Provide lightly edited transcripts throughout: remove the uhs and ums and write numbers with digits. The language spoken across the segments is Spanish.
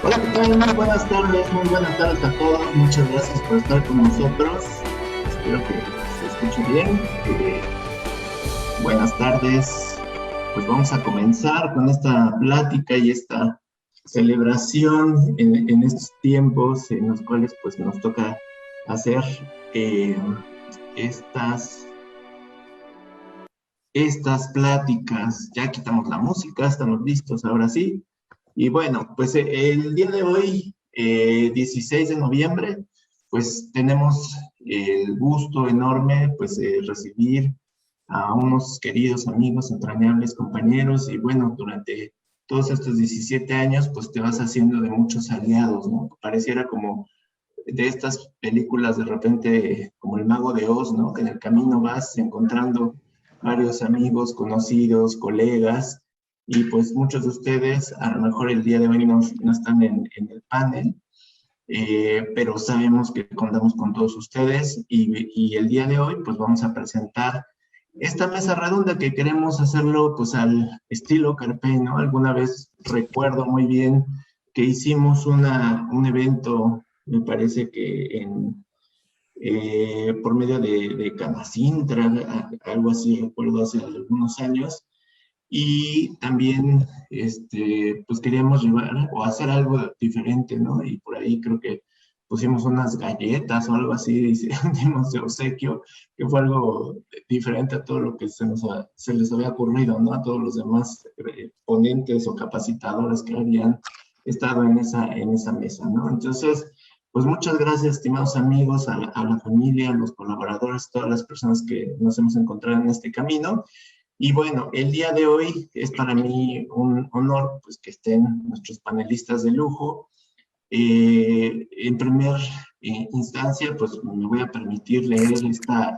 Hola, ¿qué tal? Muy buenas tardes a todos. Muchas gracias por estar con nosotros. Espero que se escuche bien. Buenas tardes. Pues vamos a comenzar con esta plática y esta celebración en estos tiempos en los cuales pues nos toca hacer eh, estas, estas pláticas. Ya quitamos la música, estamos listos ahora sí. Y bueno, pues el día de hoy, 16 de noviembre, pues tenemos el gusto enorme pues de recibir a unos queridos amigos, entrañables compañeros y bueno, durante todos estos 17 años pues te vas haciendo de muchos aliados, ¿no? Pareciera como de estas películas de repente como El Mago de Oz, ¿no? Que en el camino vas encontrando varios amigos, conocidos, colegas, y pues muchos de ustedes a lo mejor el día de hoy no están en el panel, pero sabemos que contamos con todos ustedes y el día de hoy pues vamos a presentar esta mesa redonda que queremos hacerlo pues al estilo Carpe, ¿no? Alguna vez recuerdo muy bien que hicimos un evento, me parece que por medio de Camacintra, algo así recuerdo hace algunos años, y también pues queríamos llevar o hacer algo diferente, ¿no? Y por ahí creo que pusimos unas galletas o algo así, dimos de obsequio, que fue algo diferente a todo lo que se les había ocurrido, ¿no? A todos los demás ponentes o capacitadores que habían estado en esa mesa, ¿no? Entonces, pues muchas gracias, estimados amigos, a la familia, a los colaboradores, todas las personas que nos hemos encontrado en este camino. Y bueno, el día de hoy es para mí un honor pues, que estén nuestros panelistas de lujo. En primer instancia, pues me voy a permitir leer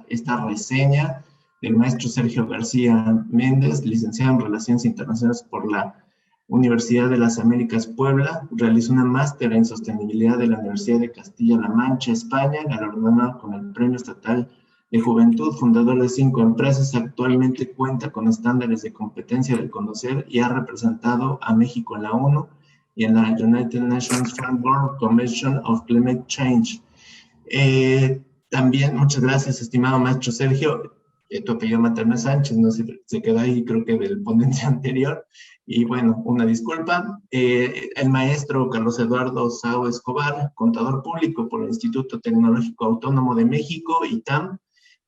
esta reseña del maestro Sergio García Méndez, licenciado en Relaciones Internacionales por la Universidad de las Américas Puebla. Realizó una máster en sostenibilidad de la Universidad de Castilla-La Mancha, España, galardonado con el Premio Estatal de Juventud, fundador de 5 empresas. Actualmente cuenta con estándares de competencia del conocer y ha representado a México en la ONU y en la United Nations Framework Convention of Climate Change. También, muchas gracias, estimado maestro Sergio. Tu apellido materno es Sánchez, no se quedó ahí, creo que del ponente anterior. Y bueno, una disculpa. El maestro Carlos Eduardo Sao Escobar, contador público por el Instituto Tecnológico Autónomo de México, ITAM.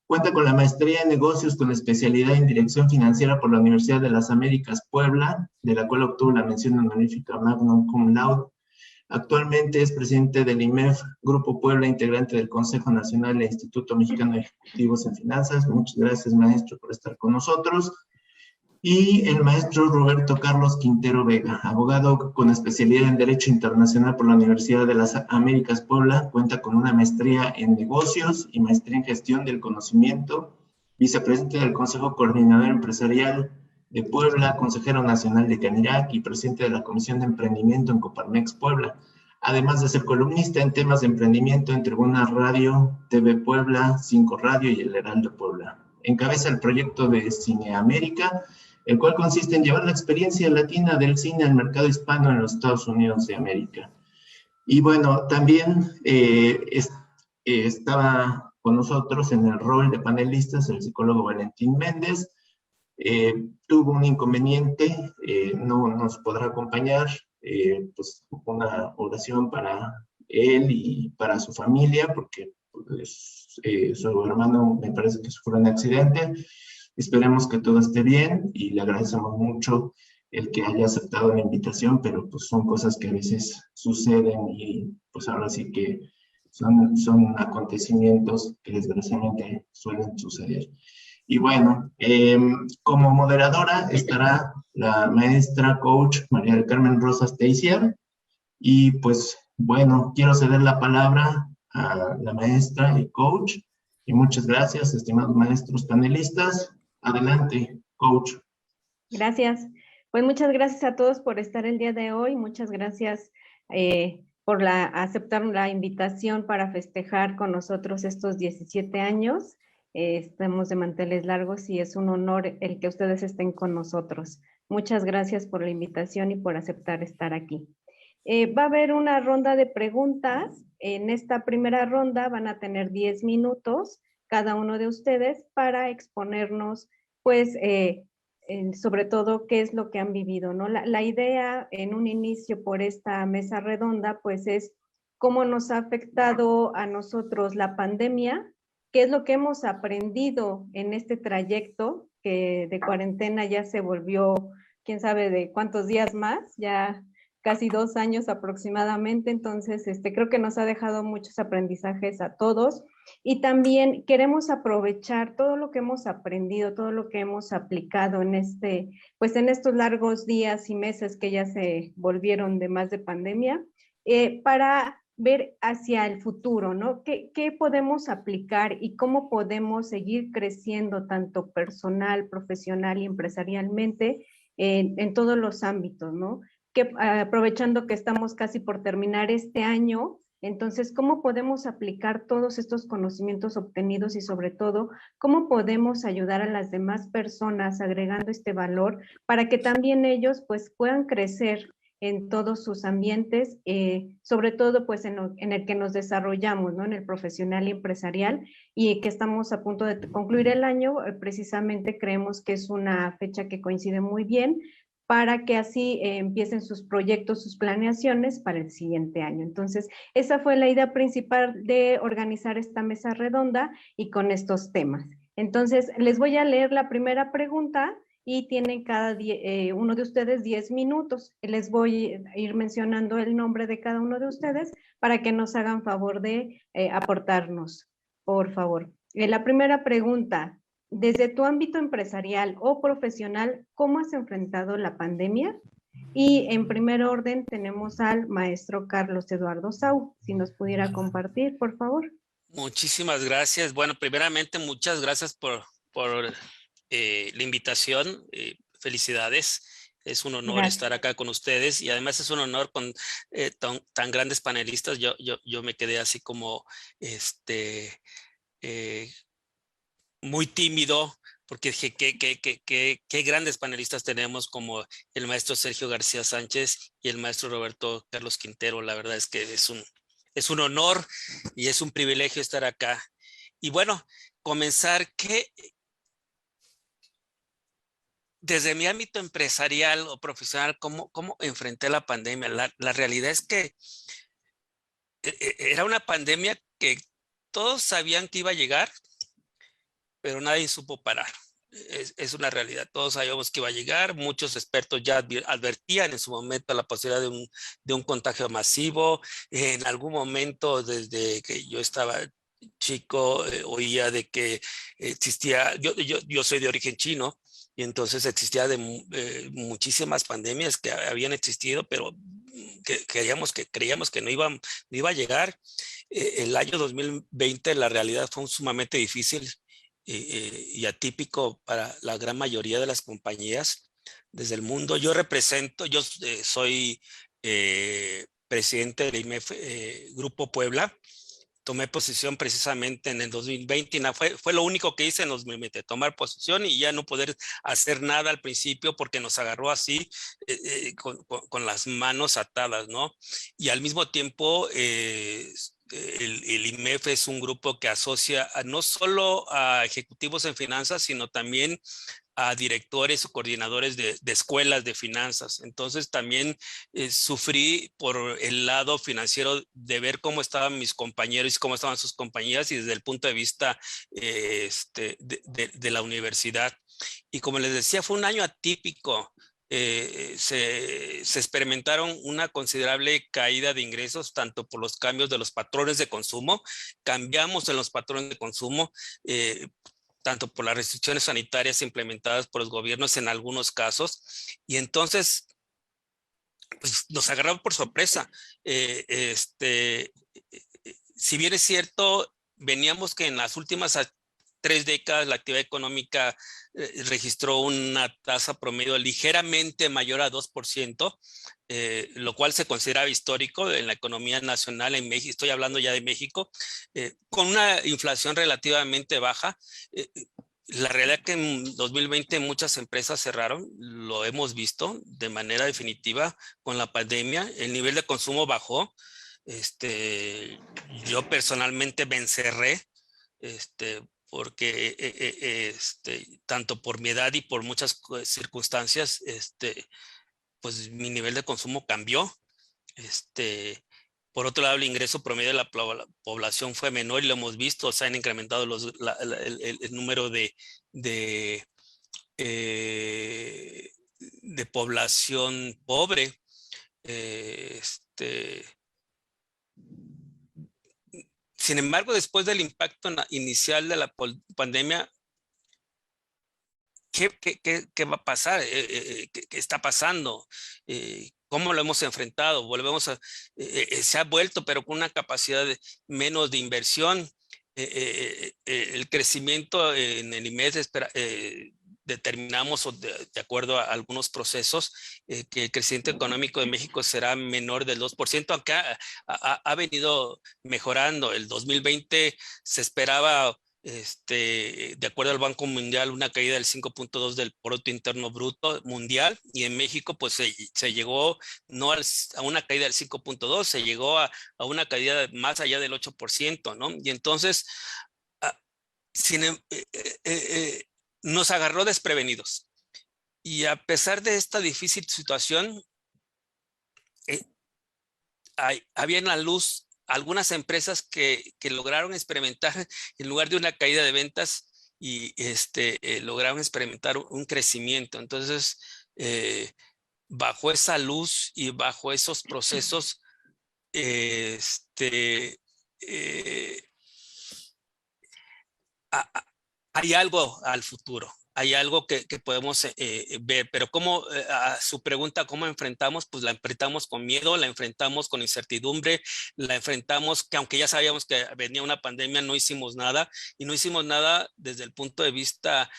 Cuenta con la maestría en negocios con especialidad en dirección financiera por la Universidad de las Américas Puebla, de la cual obtuvo la mención honorífica Magnum Cum Laude. Actualmente es presidente del IMEF Grupo Puebla, integrante del Consejo Nacional e Instituto Mexicano de Ejecutivos en Finanzas. Muchas gracias, maestro, por estar con nosotros. Y el maestro Roberto Carlos Quintero Vega, abogado con especialidad en Derecho Internacional por la Universidad de las Américas Puebla, cuenta con una maestría en negocios y maestría en gestión del conocimiento, vicepresidente del Consejo Coordinador Empresarial de Puebla, consejero nacional de Canirac y presidente de la Comisión de Emprendimiento en Coparmex Puebla, además de ser columnista en temas de emprendimiento en Tribuna Radio, TV Puebla, 5 Radio y El Heraldo Puebla. Encabeza el proyecto de Cine América, el cual consiste en llevar la experiencia latina del cine al mercado hispano en los Estados Unidos de América. Y bueno, también estaba con nosotros en el rol de panelistas el psicólogo Valentín Méndez. Tuvo un inconveniente, no nos podrá acompañar, pues una oración para él y para su familia, porque pues, su hermano me parece que sufrió un accidente. Esperemos que todo esté bien y le agradecemos mucho el que haya aceptado la invitación, pero pues son cosas que a veces suceden y pues ahora sí que son acontecimientos que desgraciadamente suelen suceder. Y bueno, como moderadora estará la maestra coach María del Carmen Rosas Teixier. Y pues bueno, quiero ceder la palabra a la maestra y coach. Y muchas gracias, estimados maestros panelistas. Adelante, coach. Gracias. Pues muchas gracias a todos por estar el día de hoy. Muchas gracias por aceptar la invitación para festejar con nosotros estos 17 años. Estamos de manteles largos y es un honor el que ustedes estén con nosotros. Muchas gracias por la invitación y por aceptar estar aquí. Va a haber una ronda de preguntas. En esta primera ronda van a tener 10 minutos cada uno de ustedes para exponernos, pues, sobre todo qué es lo que han vivido, ¿no? La idea en un inicio por esta mesa redonda, pues, es cómo nos ha afectado a nosotros la pandemia, qué es lo que hemos aprendido en este trayecto, que de cuarentena ya se volvió, quién sabe de cuántos días más, ya casi 2 años aproximadamente. Entonces, creo que nos ha dejado muchos aprendizajes a todos, y también queremos aprovechar todo lo que hemos aprendido, todo lo que hemos aplicado en pues en estos largos días y meses que ya se volvieron de más de pandemia, para ver hacia el futuro, ¿no? ¿Qué podemos aplicar y cómo podemos seguir creciendo tanto personal, profesional y empresarialmente en todos los ámbitos, ¿no? Que aprovechando que estamos casi por terminar este año, entonces, ¿cómo podemos aplicar todos estos conocimientos obtenidos y sobre todo, cómo podemos ayudar a las demás personas agregando este valor para que también ellos pues puedan crecer en todos sus ambientes, sobre todo pues en el que nos desarrollamos, ¿no? En el profesional y empresarial, y que estamos a punto de concluir el año. Precisamente creemos que es una fecha que coincide muy bien para que así empiecen sus proyectos, sus planeaciones para el siguiente año. Entonces, esa fue la idea principal de organizar esta mesa redonda y con estos temas. Entonces, les voy a leer la primera pregunta y tienen uno de ustedes 10 minutos. Les voy a ir mencionando el nombre de cada uno de ustedes para que nos hagan favor de aportarnos, por favor. La primera pregunta: desde tu ámbito empresarial o profesional, ¿cómo has enfrentado la pandemia? Y en primer orden tenemos al maestro Carlos Eduardo Sau. Si nos pudiera compartir, por favor. Muchísimas gracias. Bueno, primeramente, muchas gracias por la invitación. Felicidades. Es un honor Gracias. estar acá con ustedes, y además es un honor con tan grandes panelistas. Yo me quedé así como eh, muy tímido, porque dije qué grandes panelistas tenemos, como el maestro Sergio García Sánchez y el maestro Roberto Carlos Quintero. La verdad es que es un honor y es un privilegio estar acá. Y bueno, comenzar desde mi ámbito empresarial o profesional, ¿cómo enfrenté la pandemia? La realidad es que era una pandemia que todos sabían que iba a llegar, pero nadie supo parar. Es una realidad. Todos sabíamos que iba a llegar. Muchos expertos ya advertían en su momento la posibilidad de un contagio masivo. En algún momento, desde que yo estaba chico, oía de que existía, yo soy de origen chino, y entonces existía muchísimas pandemias que habían existido, pero creíamos que no iba a llegar. El año 2020, la realidad fue sumamente difícil y atípico para la gran mayoría de las compañías desde el mundo. Yo soy presidente del IMEF Grupo Puebla. Tomé posición precisamente en el 2020 y fue lo único que hice en 2020, tomar posición y ya no poder hacer nada al principio, porque nos agarró así con las manos atadas, ¿no? Y al mismo tiempo el IMEF es un grupo que asocia no solo a ejecutivos en finanzas, sino también a directores o coordinadores de escuelas de finanzas. Entonces también sufrí por el lado financiero de ver cómo estaban mis compañeros y cómo estaban sus compañías, y desde el punto de vista de la universidad. Y como les decía, fue un año atípico. Se experimentaron una considerable caída de ingresos, tanto por los cambios de los patrones de consumo. Cambiamos en los patrones de consumo, tanto por las restricciones sanitarias implementadas por los gobiernos en algunos casos, y entonces pues, nos agarramos por sorpresa. Si bien es cierto, veníamos que en las últimas 3 décadas la actividad económica registró una tasa promedio ligeramente mayor a 2%, lo cual se consideraba histórico en la economía nacional en México. Estoy hablando ya de México, con una inflación relativamente baja. La realidad es que en 2020 muchas empresas cerraron, lo hemos visto de manera definitiva con la pandemia. El nivel de consumo bajó. Yo personalmente me encerré, porque tanto por mi edad y por muchas circunstancias, pues mi nivel de consumo cambió. Por otro lado, el ingreso promedio de la población fue menor y lo hemos visto, se han incrementado el número de, eh, de población pobre. Sin embargo, después del impacto inicial de la pandemia, ¿qué va a pasar? ¿Qué está pasando? ¿Cómo lo hemos enfrentado? Se ha vuelto, pero con una capacidad menos de inversión. El crecimiento en el IMED determinamos, de acuerdo a algunos procesos, que el crecimiento económico de México será menor del 2%, aunque ha venido mejorando. El 2020 se esperaba, de acuerdo al Banco Mundial, una caída del 5.2 del Producto Interno Bruto mundial, y en México pues se llegó no a una caída del 5.2, se llegó a una caída más allá del 8%, ¿no? Y entonces nos agarró desprevenidos. Y a pesar de esta difícil situación, había en la luz algunas empresas que lograron experimentar, en lugar de una caída de ventas, y lograron experimentar un crecimiento. Entonces, bajo esa luz y bajo esos procesos, hay algo al futuro, hay algo que podemos ver, pero como a su pregunta, ¿cómo enfrentamos? Pues la enfrentamos con miedo, la enfrentamos con incertidumbre, la enfrentamos que aunque ya sabíamos que venía una pandemia, no hicimos nada, y no hicimos nada desde el punto de vista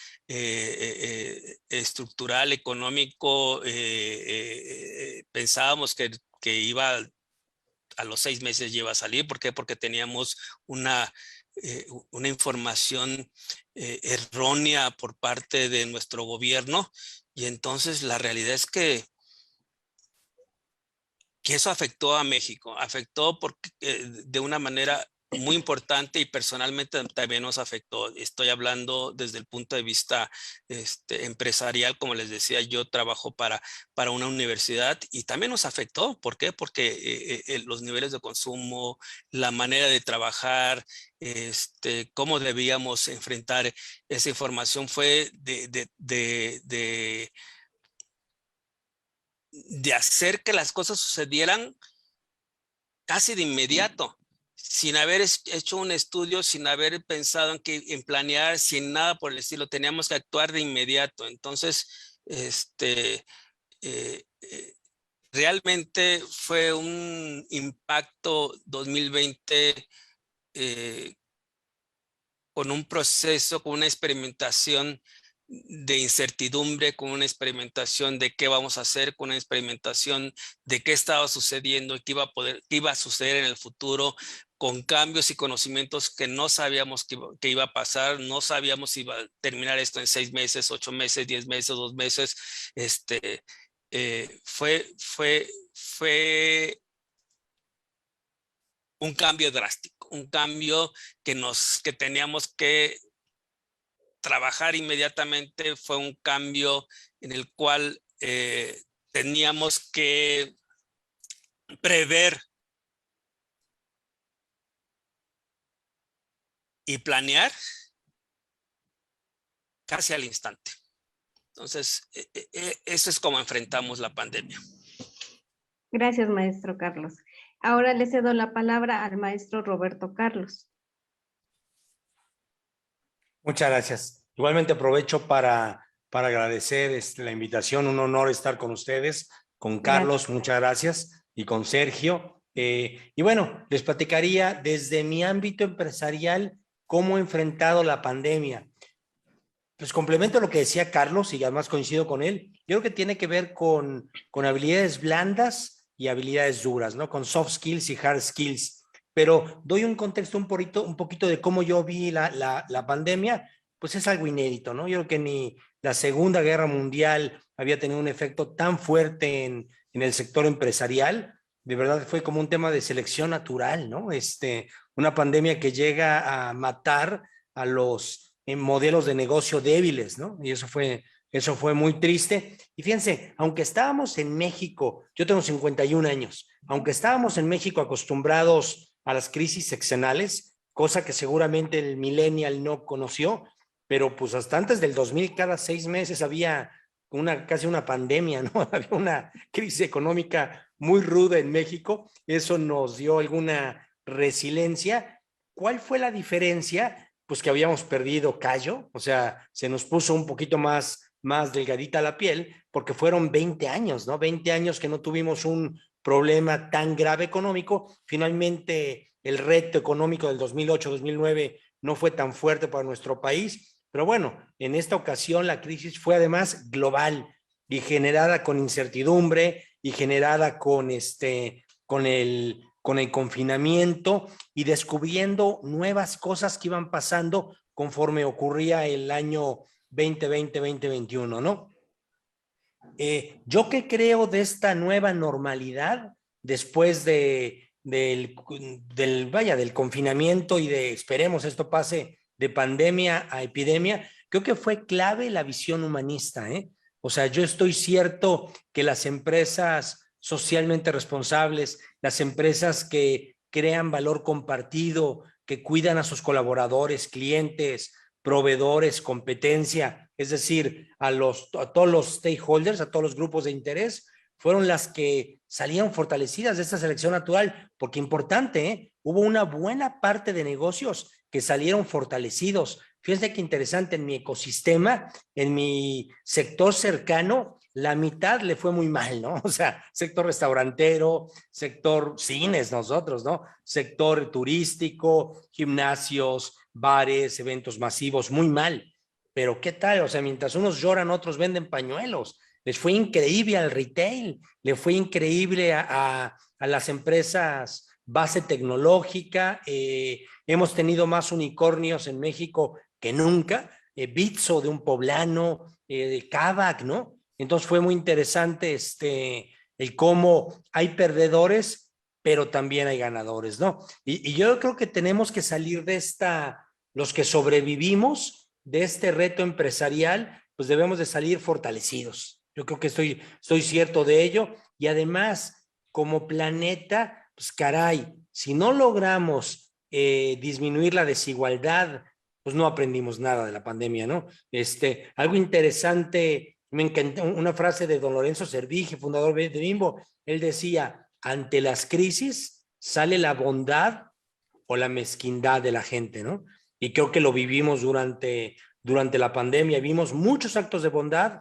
estructural, económico. Pensábamos que iba a los 6 meses ya iba a salir. ¿Por qué? Porque teníamos una información errónea por parte de nuestro gobierno, y entonces la realidad es que eso afectó a México, afectó de una manera muy importante, y personalmente también nos afectó. Estoy hablando desde el punto de vista empresarial. Como les decía, yo trabajo para una universidad, y también nos afectó. ¿Por qué? Porque los niveles de consumo, la manera de trabajar, cómo debíamos enfrentar esa información fue de hacer que las cosas sucedieran casi de inmediato, sin haber hecho un estudio, sin haber pensado en planear, sin nada por el estilo. Teníamos que actuar de inmediato. Entonces, realmente fue un impacto 2020 con un proceso, con una experimentación de incertidumbre, con una experimentación de qué vamos a hacer, con una experimentación de qué estaba sucediendo y qué iba a suceder en el futuro, con cambios y conocimientos que no sabíamos que iba a pasar. No sabíamos si iba a terminar esto en 6 meses, 8 meses, 10 meses, 2 meses. Fue un cambio drástico, un cambio que teníamos que trabajar inmediatamente. Fue un cambio en el cual teníamos que prever y planear casi al instante. Entonces, eso es como enfrentamos la pandemia. Gracias, maestro Carlos. Ahora le cedo la palabra al maestro Roberto Carlos. Muchas gracias. Igualmente aprovecho para agradecer la invitación. Un honor estar con ustedes, con Carlos, gracias. Muchas gracias, y con Sergio. Y bueno, les platicaría desde mi ámbito empresarial cómo he enfrentado la pandemia. Pues complemento lo que decía Carlos, y además coincido con él. Yo creo que tiene que ver con habilidades blandas y habilidades duras, ¿no? Con soft skills y hard skills. Pero doy un contexto un poquito de cómo yo vi la pandemia. pues es algo inédito, ¿no? Yo creo que ni la Segunda Guerra Mundial había tenido un efecto tan fuerte en el sector empresarial. De verdad fue como un tema de selección natural, ¿no? Una pandemia que llega a matar a los modelos de negocio débiles, ¿no? Y eso fue muy triste. Y fíjense, aunque estábamos en México, yo tengo 51 años, aunque estábamos en México acostumbrados a las crisis sexenales, cosa que seguramente el millennial no conoció, pero pues hasta antes del 2000, cada 6 meses había casi una pandemia, ¿no? Había una crisis económica muy ruda en México. Eso nos dio alguna resiliencia. ¿Cuál fue la diferencia? Pues que habíamos perdido callo, o sea, se nos puso un poquito más delgadita la piel, porque fueron 20 años, ¿no? 20 años que no tuvimos un problema tan grave económico. Finalmente, el reto económico del 2008-2009 no fue tan fuerte para nuestro país, pero bueno, en esta ocasión la crisis fue además global y generada con incertidumbre y generada con el confinamiento y descubriendo nuevas cosas que iban pasando conforme ocurría el año 2020-2021, ¿no? Yo qué creo de esta nueva normalidad después del confinamiento y esperemos esto pase de pandemia a epidemia, creo que fue clave la visión humanista, ¿eh? O sea, yo estoy cierto que las empresas socialmente responsables, las empresas que crean valor compartido, que cuidan a sus colaboradores, clientes, proveedores, competencia, es decir, a todos los stakeholders, a todos los grupos de interés, fueron las que salieron fortalecidas de esta selección natural, porque importante, ¿eh? Hubo una buena parte de negocios que salieron fortalecidos. Fíjense qué interesante, en mi ecosistema, en mi sector cercano, la mitad le fue muy mal, ¿no? O sea, sector restaurantero, sector cines nosotros, ¿no? Sector turístico, gimnasios, bares, eventos masivos, muy mal. Pero ¿qué tal? O sea, mientras unos lloran, otros venden pañuelos. Les fue increíble al retail, le fue increíble a las empresas base tecnológica. Hemos tenido más unicornios en México que nunca. Bitso de un poblano, de Kavak, ¿no? Entonces fue muy interesante el cómo hay perdedores, pero también hay ganadores, ¿no? Y yo creo que tenemos que salir de los que sobrevivimos de este reto empresarial, pues debemos de salir fortalecidos. Yo creo que estoy cierto de ello. Y además, como planeta, pues caray, si no logramos disminuir la desigualdad, pues no aprendimos nada de la pandemia, ¿no? Algo interesante, me encantó una frase de don Lorenzo Servigi, fundador de Bimbo. Él decía, ante las crisis sale la bondad o la mezquindad de la gente, ¿no? Y creo que lo vivimos durante la pandemia. Vimos muchos actos de bondad,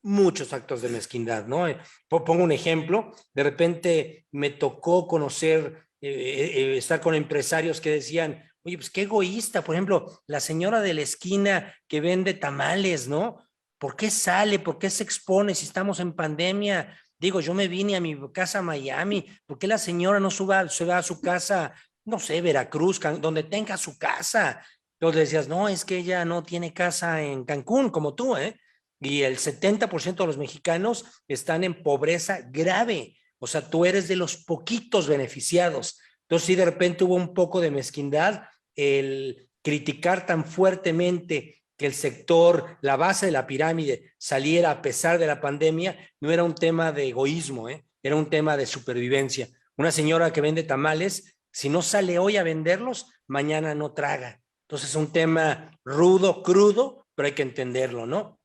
muchos actos de mezquindad, ¿no? Pongo un ejemplo. De repente me tocó conocer, estar con empresarios que decían, oye, pues qué egoísta, por ejemplo, la señora de la esquina que vende tamales, ¿no? ¿Por qué sale? ¿Por qué se expone si estamos en pandemia? Digo, yo me vine a mi casa a Miami, ¿por qué la señora no se va a su casa, no sé, Veracruz, donde tenga su casa? Entonces decías, no, es que ella no tiene casa en Cancún, como tú, ¿eh? Y el 70% de los mexicanos están en pobreza grave. O sea, tú eres de los poquitos beneficiados. Entonces, sí, de repente hubo un poco de mezquindad, el criticar tan fuertemente que el sector, la base de la pirámide, saliera a pesar de la pandemia, no era un tema de egoísmo, ¿eh? Era un tema de supervivencia. Una señora que vende tamales, si no sale hoy a venderlos, mañana no traga. Entonces, es un tema rudo, crudo, pero hay que entenderlo, ¿no?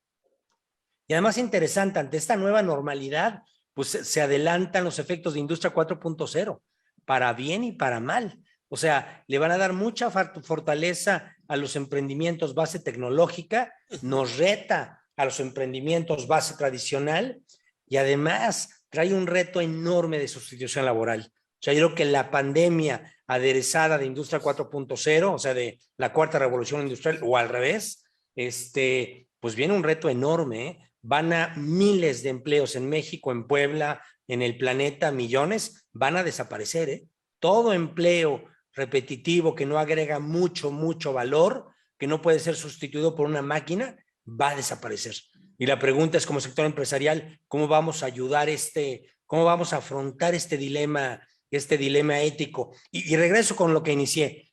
Y además interesante, ante esta nueva normalidad, pues se adelantan los efectos de Industria 4.0, para bien y para mal. O sea, le van a dar mucha fortaleza a los emprendimientos base tecnológica, nos reta a los emprendimientos base tradicional y además trae un reto enorme de sustitución laboral. O sea, yo creo que la pandemia aderezada de Industria 4.0, o sea, de la cuarta revolución industrial o al revés, pues viene un reto enorme, ¿eh? Van a miles de empleos en México, en Puebla, en el planeta, millones, van a desaparecer, ¿eh? Todo empleo repetitivo que no agrega mucho valor, que no puede ser sustituido por una máquina, va a desaparecer. Y la pregunta es, como sector empresarial, ¿cómo vamos a ayudar cómo vamos a afrontar este dilema ético? Y regreso con lo que inicié.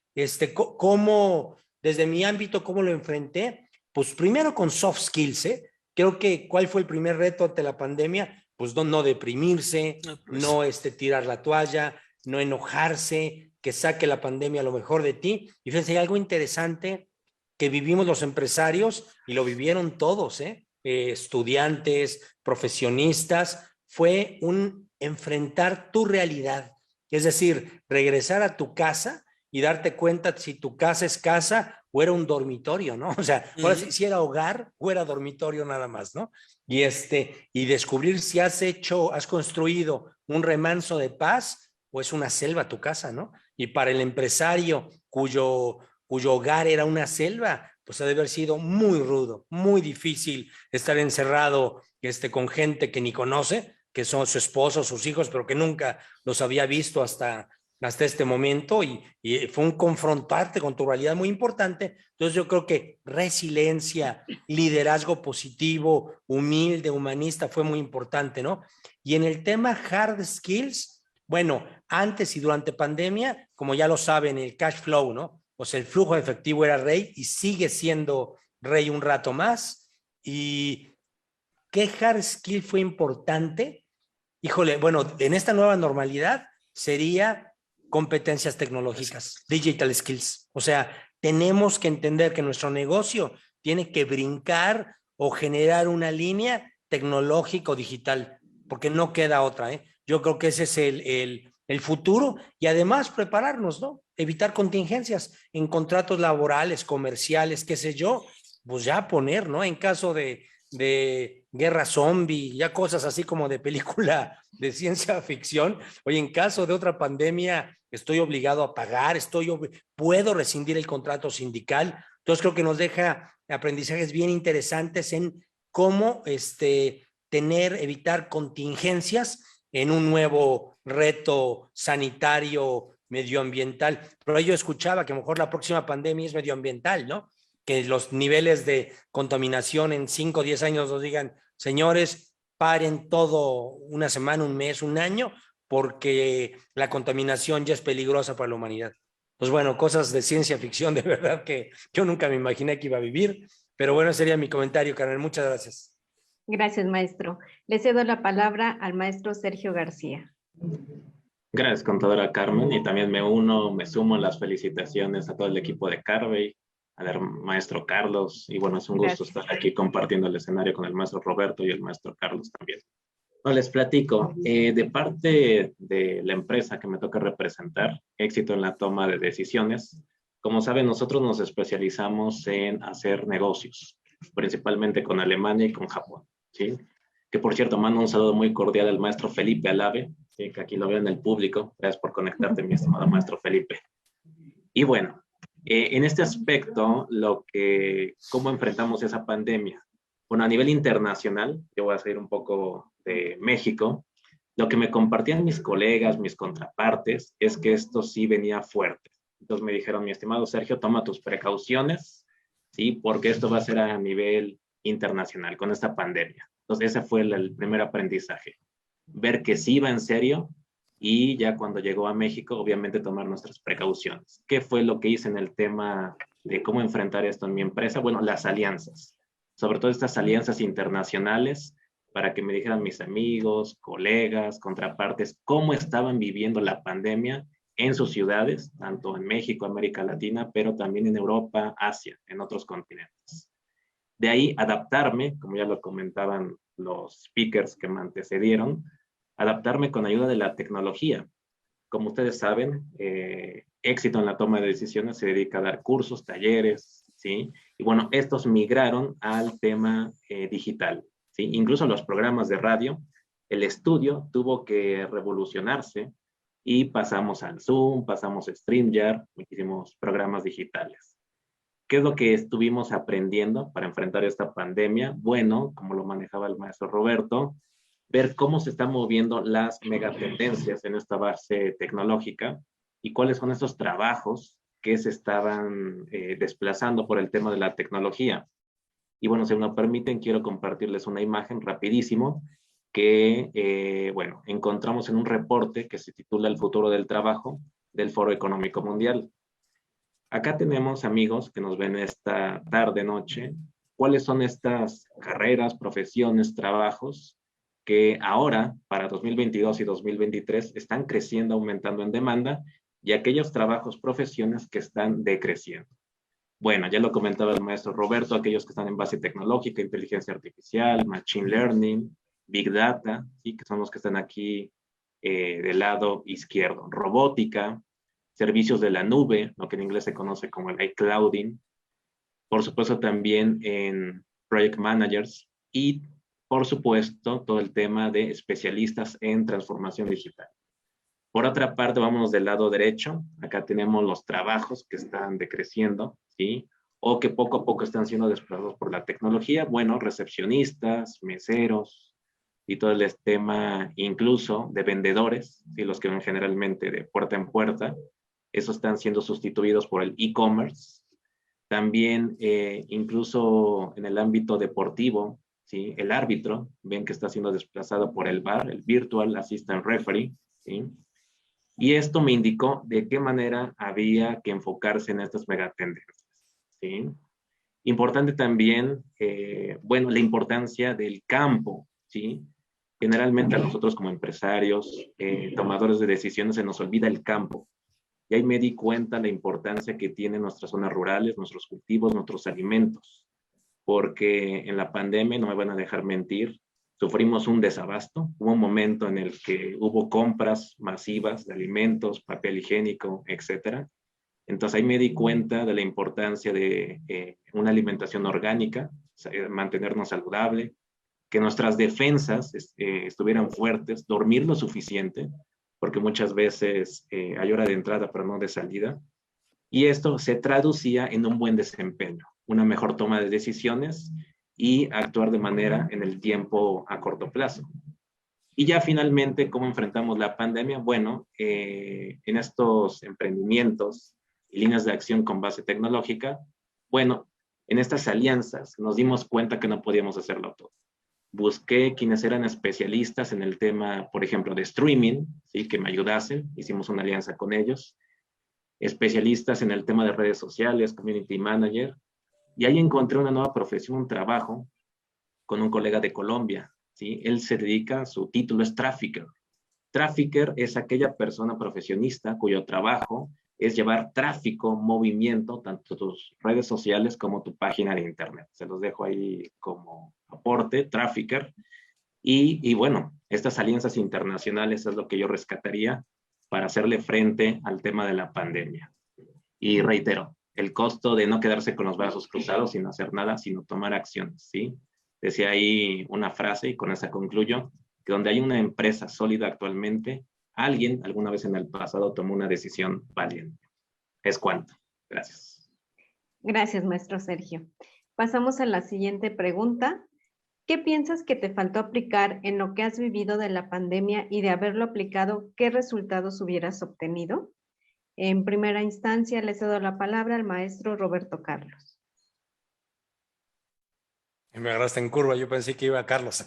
¿Cómo, desde mi ámbito, cómo lo enfrenté? Pues primero con soft skills, ¿eh? Creo que ¿cuál fue el primer reto ante la pandemia? Pues no deprimirse, no tirar la toalla, no enojarse, que saque la pandemia lo mejor de ti. Y fíjense, hay algo interesante que vivimos los empresarios y lo vivieron todos, estudiantes, profesionistas, fue un enfrentar tu realidad. Es decir, regresar a tu casa y darte cuenta si tu casa es casa o era un dormitorio, ¿no? O sea, ahora si era hogar o era dormitorio nada más, ¿no? Y descubrir si has construido un remanso de paz o es una selva tu casa, ¿no? Y para el empresario cuyo hogar era una selva, pues ha de haber sido muy rudo, muy difícil estar encerrado con gente que ni conoce, que son su esposo, sus hijos, pero que nunca los había visto hasta este momento, y fue un confrontarte con tu realidad muy importante. Entonces yo creo que resiliencia, liderazgo positivo, humilde, humanista fue muy importante, ¿no? Y en el tema hard skills, bueno, antes y durante pandemia, como ya lo saben, el cash flow, ¿no? O sea, el flujo de efectivo era rey y sigue siendo rey un rato más. ¿Y qué hard skill fue importante? Híjole, bueno, en esta nueva normalidad sería competencias tecnológicas, digital skills. O sea, tenemos que entender que nuestro negocio tiene que brincar o generar una línea tecnológica o digital, porque no queda otra, ¿eh? Yo creo que ese es el futuro, y además prepararnos, ¿no? Evitar contingencias en contratos laborales, comerciales, qué sé yo, pues ya poner, ¿no? En caso de guerra zombie, ya cosas así como de película de ciencia ficción. Oye, en caso de otra pandemia, estoy obligado a pagar, puedo rescindir el contrato sindical. Entonces creo que nos deja aprendizajes bien interesantes en cómo evitar contingencias en un nuevo reto sanitario, medioambiental. Pero yo escuchaba que a lo mejor la próxima pandemia es medioambiental, ¿no? Que los niveles de contaminación en 5 o 10 años nos digan, señores, paren todo una semana, un mes, un año, porque la contaminación ya es peligrosa para la humanidad. Pues bueno, cosas de ciencia ficción, de verdad que yo nunca me imaginé que iba a vivir, pero bueno, sería mi comentario, Carmen. Muchas gracias. Gracias, maestro. Le cedo la palabra al maestro Sergio García. Gracias, contadora Carmen, y también me sumo a las felicitaciones a todo el equipo de Carvey, al maestro Carlos, y bueno, es un gusto estar aquí compartiendo el escenario con el maestro Roberto y el maestro Carlos también. No, les platico, de parte de la empresa que me toca representar, Éxito en la Toma de Decisiones, como saben, nosotros nos especializamos en hacer negocios, principalmente con Alemania y con Japón, ¿sí? Que por cierto, mando un saludo muy cordial al maestro Felipe Alave, ¿sí? Que aquí lo veo en el público. Gracias por conectarte, mi estimado maestro Felipe. Y bueno, en este aspecto, ¿cómo enfrentamos esa pandemia? Bueno, a nivel internacional, yo voy a salir un poco de México, lo que me compartían mis colegas, mis contrapartes, es que esto sí venía fuerte. Entonces me dijeron, mi estimado Sergio, toma tus precauciones, ¿sí? Porque esto va a ser a nivel internacional con esta pandemia. Entonces ese fue el primer aprendizaje. Ver que sí iba en serio, y ya cuando llegó a México, obviamente tomar nuestras precauciones. ¿Qué fue lo que hice en el tema de cómo enfrentar esto en mi empresa? Bueno, las alianzas, sobre todo estas alianzas internacionales, para que me dijeran mis amigos, colegas, contrapartes, cómo estaban viviendo la pandemia en sus ciudades, tanto en México, América Latina, pero también en Europa, Asia, en otros continentes. De ahí adaptarme, como ya lo comentaban los speakers que me antecedieron, adaptarme con ayuda de la tecnología. Como ustedes saben, Éxito en la Toma de Decisiones se dedica a dar cursos, talleres, ¿sí? Y bueno, estos migraron al tema digital, ¿sí? Incluso los programas de radio, el estudio tuvo que revolucionarse y pasamos al Zoom, pasamos a StreamYard, muchísimos programas digitales. ¿Qué es lo que estuvimos aprendiendo para enfrentar esta pandemia? Bueno, como lo manejaba el maestro Roberto, ver cómo se están moviendo las megatendencias en esta base tecnológica y cuáles son esos trabajos que se estaban desplazando por el tema de la tecnología. Y bueno, si me permiten, quiero compartirles una imagen rapidísimo que, bueno, encontramos en un reporte que se titula El futuro del trabajo del Foro Económico Mundial. Acá tenemos, amigos, que nos ven esta tarde, noche, cuáles son estas carreras, profesiones, trabajos que ahora, para 2022 y 2023, están creciendo, aumentando en demanda, y aquellos trabajos, profesiones que están decreciendo. Bueno, ya lo comentaba el maestro Roberto, aquellos que están en base tecnológica, inteligencia artificial, machine learning, big data, ¿sí? Que son los que están aquí del lado izquierdo. Robótica, servicios de la nube, lo que en inglés se conoce como el iClouding. Por supuesto también en project managers y por supuesto todo el tema de especialistas en transformación digital. Por otra parte, vámonos del lado derecho. Acá tenemos los trabajos que están decreciendo, ¿sí? O que poco a poco están siendo desplazados por la tecnología. Bueno, recepcionistas, meseros y todo el tema incluso de vendedores, ¿sí? Los que van generalmente de puerta en puerta. Esos están siendo sustituidos por el e-commerce. También incluso en el ámbito deportivo, ¿sí? El árbitro, ven que está siendo desplazado por el VAR, el Virtual Assistant Referee, ¿sí? Y esto me indicó de qué manera había que enfocarse en estas megatendencias, ¿sí? Importante también, bueno, la importancia del campo, ¿sí? Generalmente a nosotros como empresarios, tomadores de decisiones, se nos olvida el campo. Y ahí me di cuenta la importancia que tienen nuestras zonas rurales, nuestros cultivos, nuestros alimentos. Porque en la pandemia, no me van a dejar mentir, sufrimos un desabasto. Hubo un momento en el que hubo compras masivas de alimentos, papel higiénico, etcétera. Entonces ahí me di cuenta de la importancia de una alimentación orgánica, mantenernos saludable, que nuestras defensas estuvieran fuertes, dormir lo suficiente, porque muchas veces hay hora de entrada pero no de salida. Y esto se traducía en un buen desempeño, una mejor toma de decisiones y actuar de manera en el tiempo a corto plazo. Y ya finalmente, ¿cómo enfrentamos la pandemia? Bueno, en estos emprendimientos y líneas de acción con base tecnológica, bueno, en estas alianzas nos dimos cuenta que no podíamos hacerlo todo. Busqué quienes eran especialistas en el tema, por ejemplo, de streaming, ¿sí? Que me ayudasen, hicimos una alianza con ellos. Especialistas en el tema de redes sociales, community manager, y ahí encontré una nueva profesión, un trabajo con un colega de Colombia, ¿sí? Él se dedica, su título es trafficker. Trafficker es aquella persona profesionista cuyo trabajo es llevar tráfico, movimiento, tanto tus redes sociales como tu página de internet. Se los dejo ahí como aporte, trafficker. Y bueno, estas alianzas internacionales es lo que yo rescataría para hacerle frente al tema de la pandemia. Y reitero, el costo de no quedarse con los brazos cruzados sin hacer nada, sino tomar acciones, ¿sí? Decía ahí una frase, y con esa concluyo, que donde hay una empresa sólida actualmente, alguien alguna vez en el pasado tomó una decisión valiente. Es cuanto. Gracias. Gracias, maestro Sergio. Pasamos a la siguiente pregunta. ¿Qué piensas que te faltó aplicar en lo que has vivido de la pandemia y de haberlo aplicado, qué resultados hubieras obtenido? En primera instancia, le cedo la palabra al maestro Roberto Carlos. Me agarraste en curva, yo pensé que iba a Carlos.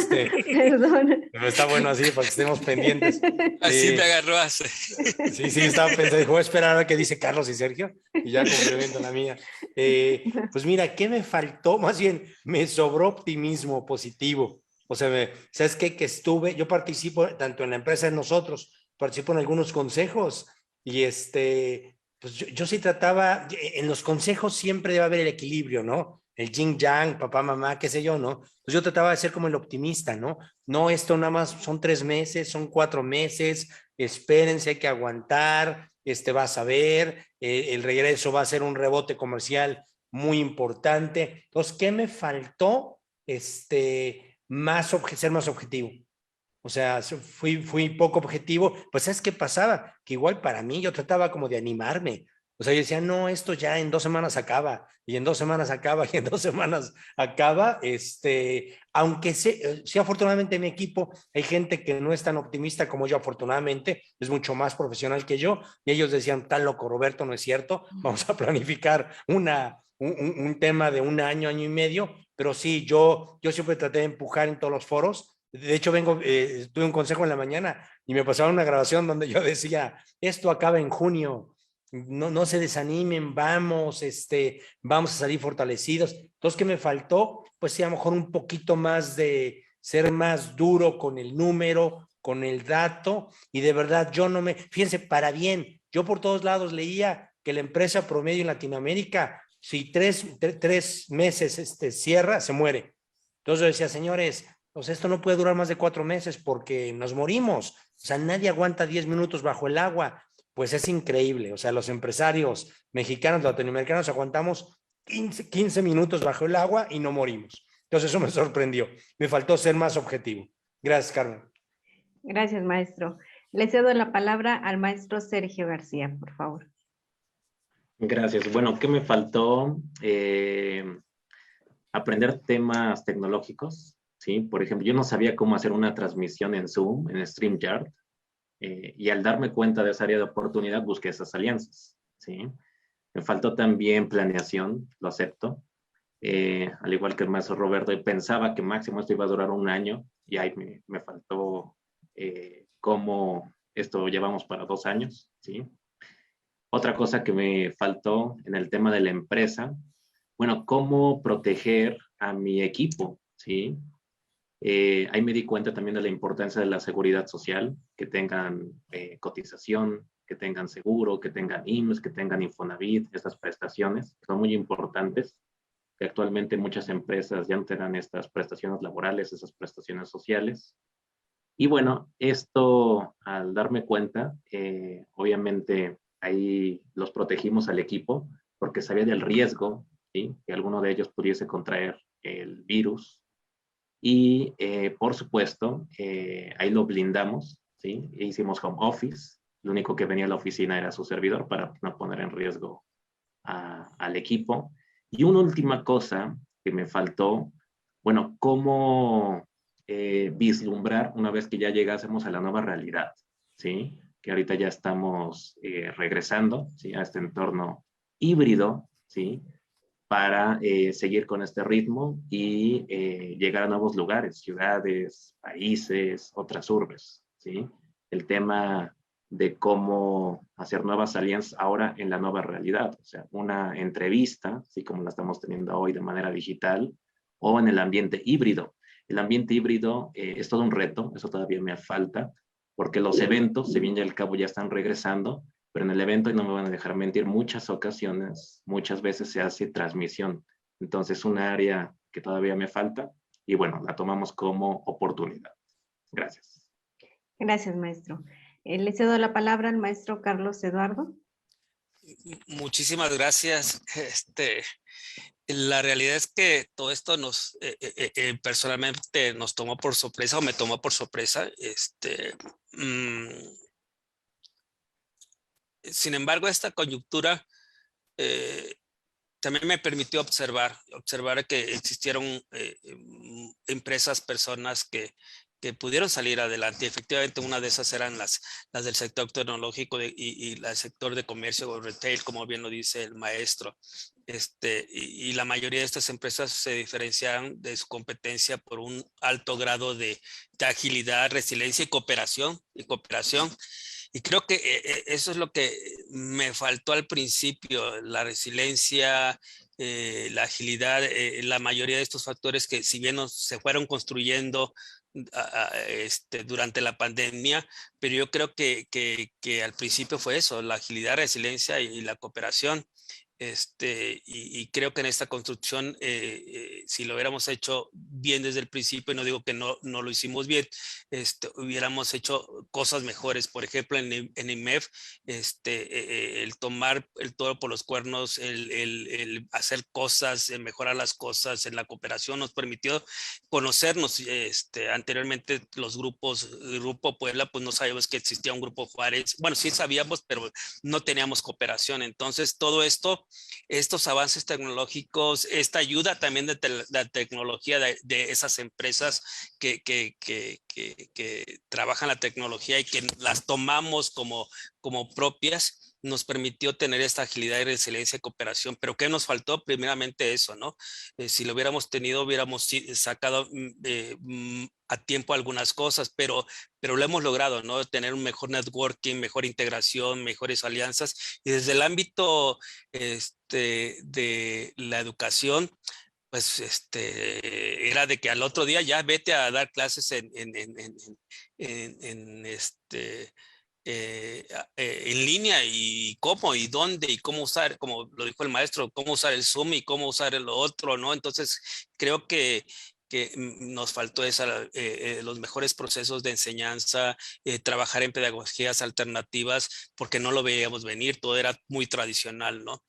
Perdón. Pero está bueno así para que estemos pendientes. Así me agarró hace. Sí, estaba pensando, dijo, voy a esperar a ver qué dice Carlos y Sergio y ya complemento la mía. Pues mira, ¿qué me faltó? Más bien, me sobró optimismo positivo. O sea, ¿sabes qué? Que yo participo tanto en la empresa de nosotros, participo en algunos consejos y pues yo sí trataba, en los consejos siempre debe haber el equilibrio, ¿no? El yin yang, papá, mamá, qué sé yo, ¿no? Pues yo trataba de ser como el optimista, ¿no? No, esto nada más son 3 meses, son 4 meses, espérense, hay que aguantar, vas a ver, el regreso va a ser un rebote comercial muy importante. Entonces, ¿qué me faltó? Ser más objetivo. O sea, fui poco objetivo. Pues, ¿sabes qué pasaba? Que igual para mí yo trataba como de animarme. O sea, yo decía, no, esto ya en 2 semanas acaba, y en 2 semanas acaba, y en 2 semanas acaba. Aunque sí, afortunadamente en mi equipo hay gente que no es tan optimista como yo, afortunadamente, es mucho más profesional que yo, y ellos decían, tan loco, Roberto, no es cierto, vamos a planificar un tema de 1 año, año y medio, pero sí, yo siempre traté de empujar en todos los foros. De hecho, tuve un consejo en la mañana y me pasaron una grabación donde yo decía, esto acaba en junio, no se desanimen, vamos a salir fortalecidos. Entonces, ¿qué me faltó? Pues sí, a lo mejor un poquito más de ser más duro con el número, con el dato, y de verdad fíjense, para bien, yo por todos lados leía que la empresa promedio en Latinoamérica, si 3 meses cierra, se muere. Entonces yo decía, señores, pues esto no puede durar más de 4 meses porque nos morimos. O sea, nadie aguanta 10 minutos bajo el agua. Pues es increíble. O sea, los empresarios mexicanos, latinoamericanos, aguantamos 15 minutos bajo el agua y no morimos. Entonces eso me sorprendió. Me faltó ser más objetivo. Gracias, Carmen. Gracias, maestro. Le cedo la palabra al maestro Sergio García, por favor. Gracias. Bueno, ¿qué me faltó? Aprender temas tecnológicos, ¿sí? Por ejemplo, yo no sabía cómo hacer una transmisión en Zoom, en StreamYard, y al darme cuenta de esa área de oportunidad, busqué esas alianzas, ¿sí? Me faltó también planeación, lo acepto. Al igual que el maestro Roberto, pensaba que máximo esto iba a durar 1 año, y ahí me faltó cómo esto lo llevamos para 2 años, ¿sí? Otra cosa que me faltó en el tema de la empresa, bueno, cómo proteger a mi equipo, ¿sí? Ahí me di cuenta también de la importancia de la seguridad social, que tengan cotización, que tengan seguro, que tengan IMSS, que tengan Infonavit, estas prestaciones son muy importantes, que actualmente muchas empresas ya no te dan estas prestaciones laborales, esas prestaciones sociales. Y bueno, esto al darme cuenta, obviamente ahí los protegimos al equipo, porque sabía del riesgo, ¿sí? Que alguno de ellos pudiese contraer el virus. Y por supuesto, ahí lo blindamos, ¿sí? E hicimos home office. Lo único que venía a la oficina era su servidor para no poner en riesgo al equipo. Y una última cosa que me faltó, bueno, cómo vislumbrar una vez que ya llegásemos a la nueva realidad, ¿sí? Que ahorita ya estamos regresando, ¿sí? A este entorno híbrido, ¿sí? Para seguir con este ritmo y llegar a nuevos lugares, ciudades, países, otras urbes, ¿sí? El tema de cómo hacer nuevas alianzas ahora en la nueva realidad, o sea, una entrevista, así como la estamos teniendo hoy de manera digital, o en el ambiente híbrido. El ambiente híbrido es todo un reto, eso todavía me falta, porque los eventos, si bien ya al cabo ya están regresando, pero en el evento, y no me van a dejar mentir, muchas ocasiones, muchas veces se hace transmisión. Entonces, un área que todavía me falta, y bueno, la tomamos como oportunidad. Gracias. Gracias, maestro. Le cedo la palabra al maestro Carlos Eduardo. Muchísimas gracias. La realidad es que todo esto personalmente nos tomó por sorpresa, o me tomó por sorpresa. Sin embargo, esta coyuntura también me permitió observar que existieron empresas, personas que pudieron salir adelante. Efectivamente, una de esas eran las del sector tecnológico y el sector de comercio o retail, como bien lo dice el maestro. Y la mayoría de estas empresas se diferenciaron de su competencia por un alto grado de agilidad, resiliencia y cooperación. Y creo que eso es lo que me faltó al principio, la resiliencia, la agilidad, la mayoría de estos factores que si bien se fueron construyendo durante la pandemia, pero yo creo que al principio fue eso, la agilidad, resiliencia y la cooperación. Y creo que en esta construcción, si lo hubiéramos hecho bien desde el principio, y no digo que no lo hicimos bien, hubiéramos hecho cosas mejores. Por ejemplo, en IMEF, el tomar el toro por los cuernos, el hacer cosas, mejorar las cosas en la cooperación nos permitió conocernos. Anteriormente los Grupo Puebla, pues no sabíamos que existía un Grupo Juárez. Bueno, sí sabíamos, pero no teníamos cooperación. Entonces, todo esto, estos avances tecnológicos, esta ayuda también de la tecnología de esas empresas que trabajan la tecnología y que las tomamos como propias, nos permitió tener esta agilidad y resiliencia y cooperación. Pero ¿qué nos faltó? Primeramente eso, ¿no? Si lo hubiéramos tenido, hubiéramos sacado a tiempo algunas cosas, pero lo hemos logrado, ¿no? Tener un mejor networking, mejor integración, mejores alianzas. Y desde el ámbito de la educación, pues era de que al otro día ya vete a dar clases en línea, y cómo y dónde y cómo usar, como lo dijo el maestro, cómo usar el Zoom y cómo usar el otro, ¿no? Entonces creo que nos faltó los mejores procesos de enseñanza, trabajar en pedagogías alternativas, porque no lo veíamos venir, todo era muy tradicional, ¿no?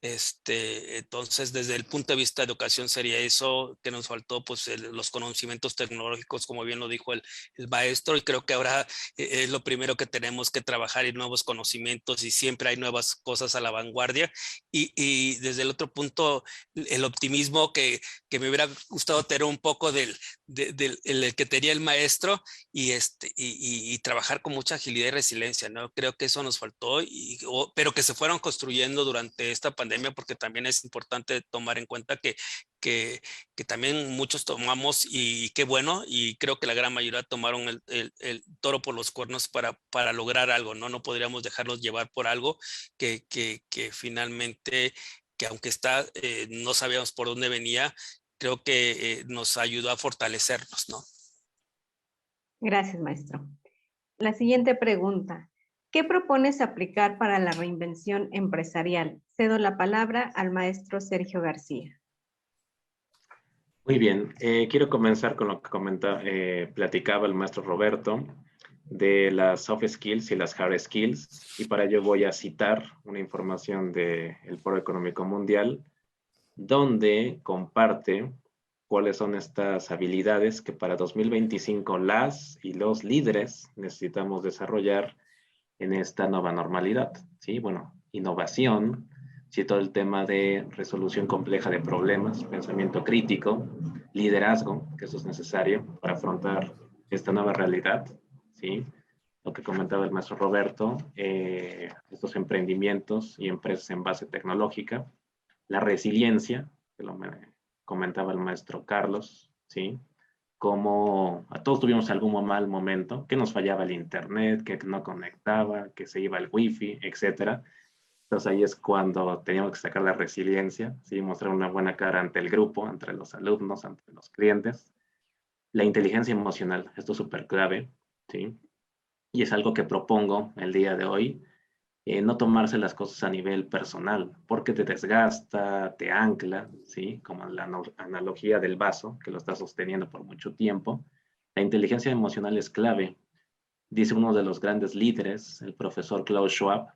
Entonces, desde el punto de vista de educación sería eso que nos faltó, pues los conocimientos tecnológicos, como bien lo dijo el maestro, y creo que ahora es lo primero que tenemos que trabajar en nuevos conocimientos, y siempre hay nuevas cosas a la vanguardia. Y desde el otro punto, el optimismo que me hubiera gustado tener un poco del que tenía el maestro, y trabajar con mucha agilidad y resiliencia, ¿no? Creo que eso nos faltó, pero que se fueron construyendo durante esta pandemia, porque también es importante tomar en cuenta que también muchos tomamos, y qué bueno, y creo que la gran mayoría tomaron el toro por los cuernos para lograr algo, ¿no? No podríamos dejarnos llevar por algo que finalmente, que aunque no sabíamos por dónde venía, creo que nos ayudó a fortalecernos, ¿no? Gracias, maestro. La siguiente pregunta. ¿Qué propones aplicar para la reinvención empresarial? Cedo la palabra al maestro Sergio García. Muy bien, quiero comenzar con lo que platicaba el maestro Roberto de las soft skills y las hard skills, y para ello voy a citar una información del Foro Económico Mundial, donde comparte cuáles son estas habilidades que para 2025 las y los líderes necesitamos desarrollar en esta nueva normalidad, ¿sí? Bueno, innovación, ¿sí? Todo el tema de resolución compleja de problemas, pensamiento crítico, liderazgo, que eso es necesario para afrontar esta nueva realidad, ¿sí? Lo que comentaba el maestro Roberto, estos emprendimientos y empresas en base tecnológica, la resiliencia, que lo comentaba el maestro Carlos, ¿sí? Como a todos tuvimos algún mal momento, que nos fallaba el internet, que no conectaba, que se iba el wifi, etcétera. Entonces ahí es cuando teníamos que sacar la resiliencia, ¿sí? Mostrar una buena cara ante el grupo, entre los alumnos, ante los clientes. La inteligencia emocional, esto es súper clave, ¿sí? Y es algo que propongo el día de hoy, no tomarse las cosas a nivel personal, porque te desgasta, te ancla, ¿sí? Como la analogía del vaso, que lo está sosteniendo por mucho tiempo. La inteligencia emocional es clave. Dice uno de los grandes líderes, el profesor Klaus Schwab,